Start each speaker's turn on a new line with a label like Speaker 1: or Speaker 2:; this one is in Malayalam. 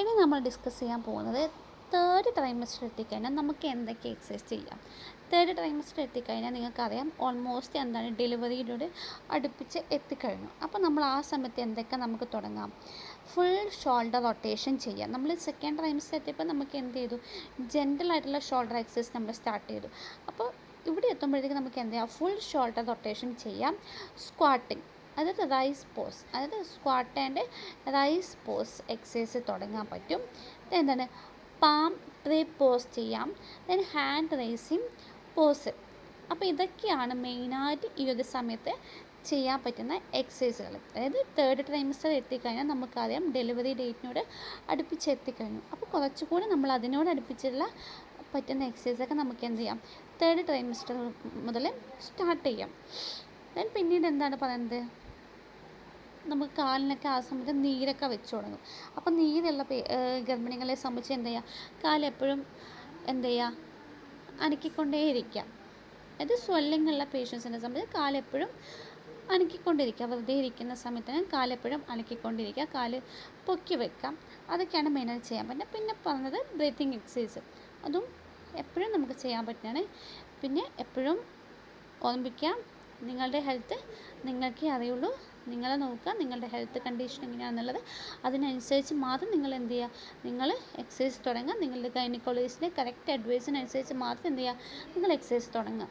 Speaker 1: ഇനി നമ്മൾ ഡിസ്കസ് ചെയ്യാൻ പോകുന്നത് തേർഡ് ട്രൈമസ്റ്റർ എത്തിക്കഴിഞ്ഞാൽ നമുക്ക് എന്തൊക്കെ എക്സസൈസ് ചെയ്യാം. തേർഡ് ട്രൈമസ്റ്റർ എത്തിക്കഴിഞ്ഞാൽ നിങ്ങൾക്കറിയാം ഓൾമോസ്റ്റ് എന്താണ് ഡെലിവറിയിലൂടെ അടുപ്പിച്ച് എത്തിക്കഴിഞ്ഞു. അപ്പോൾ നമ്മൾ ആ സമയത്ത് എന്തൊക്കെ നമുക്ക് തുടങ്ങാം. ഫുൾ ഷോൾഡർ റൊട്ടേഷൻ ചെയ്യാം. നമ്മൾ സെക്കൻഡ് ട്രൈമസ്റ്റർ എത്തിയപ്പോൾ നമുക്ക് എന്ത് ചെയ്തു, ജെൻറ്റലായിട്ടുള്ള ഷോൾഡർ എക്സസൈസ് നമ്മൾ സ്റ്റാർട്ട് ചെയ്തു. അപ്പോൾ ഇവിടെ എത്തുമ്പോഴത്തേക്ക് നമുക്ക് എന്ത് ചെയ്യാം, ഫുൾ ഷോൾഡർ റൊട്ടേഷൻ ചെയ്യാം. സ്ക്വാട്ടിങ്, അതായത് റൈസ് പോസ്, അതായത് squat and raise pose exercise തുടങ്ങാൻ പറ്റും. എന്താണ്, പാം ട്രീ പോസ് ചെയ്യാം, ദെൻ ഹാൻഡ് റൈസിങ് പോസ്. അപ്പോൾ ഇതൊക്കെയാണ് മെയിനായിട്ട് ഈ ഒരു സമയത്ത് ചെയ്യാൻ പറ്റുന്ന എക്സസൈസുകൾ. അതായത് തേർഡ് ട്രൈമസ്റ്റർ എത്തിക്കഴിഞ്ഞാൽ നമുക്കറിയാം ഡെലിവറി ഡേറ്റിനോട് അടുപ്പിച്ച് എത്തിക്കഴിഞ്ഞു. അപ്പോൾ കുറച്ചുകൂടി നമ്മൾ അതിനോട് അടുപ്പിച്ചുള്ള പറ്റുന്ന എക്സസൈസൊക്കെ നമുക്ക് എന്ത് ചെയ്യാം, തേർഡ് ട്രൈമസ്റ്റർ മുതൽ സ്റ്റാർട്ട് ചെയ്യാം. ദെൻ പിന്നീട് എന്താണ് പറയുന്നത്, നമുക്ക് കാലിനൊക്കെ ആ സമയത്ത് നീരൊക്കെ വെച്ച് തുടങ്ങും. അപ്പോൾ നീരുള്ള ഗർഭിണികളെ സംബന്ധിച്ച് എന്ത് ചെയ്യുക, കാലെപ്പോഴും എന്ത് ചെയ്യുക, അനക്കിക്കൊണ്ടേയിരിക്കുക. അതായത് സ്വെല്ലിംഗ് ഉള്ള പേഷ്യൻസിനെ സംബന്ധിച്ച് കാലെപ്പോഴും അനക്കിക്കൊണ്ടിരിക്കുക. വെറുതെ ഇരിക്കുന്ന സമയത്തിന് കാലെപ്പോഴും അനക്കിക്കൊണ്ടിരിക്കുക, കാല് പൊക്കി വെക്കാം. അതൊക്കെയാണ് മെയിനായിട്ട് ചെയ്യാൻ പറ്റുന്നത്. പിന്നെ പറഞ്ഞത് ബ്രീത്തിങ് എക്സസൈസ്, അതും എപ്പോഴും നമുക്ക് ചെയ്യാൻ പറ്റുന്നതാണ്. പിന്നെ എപ്പോഴും ഓർമ്മിക്കുക, നിങ്ങളുടെ ഹെൽത്ത് നിങ്ങൾക്കേ അറിയുള്ളൂ. നിങ്ങളെ നോക്കുക, നിങ്ങളുടെ ഹെൽത്ത് കണ്ടീഷൻ എങ്ങനെയാണെന്നുള്ളത് അതിനനുസരിച്ച് മാത്രം നിങ്ങൾ എന്ത് ചെയ്യുക, നിങ്ങൾ എക്സസൈസ് തുടങ്ങുക. നിങ്ങളുടെ ഗൈനക്കോളജിസ്റ്റിൻ്റെ കറക്റ്റ് അഡ്വൈസിനനുസരിച്ച് മാത്രം എന്ത് ചെയ്യുക, നിങ്ങൾ എക്സസൈസ് തുടങ്ങുക.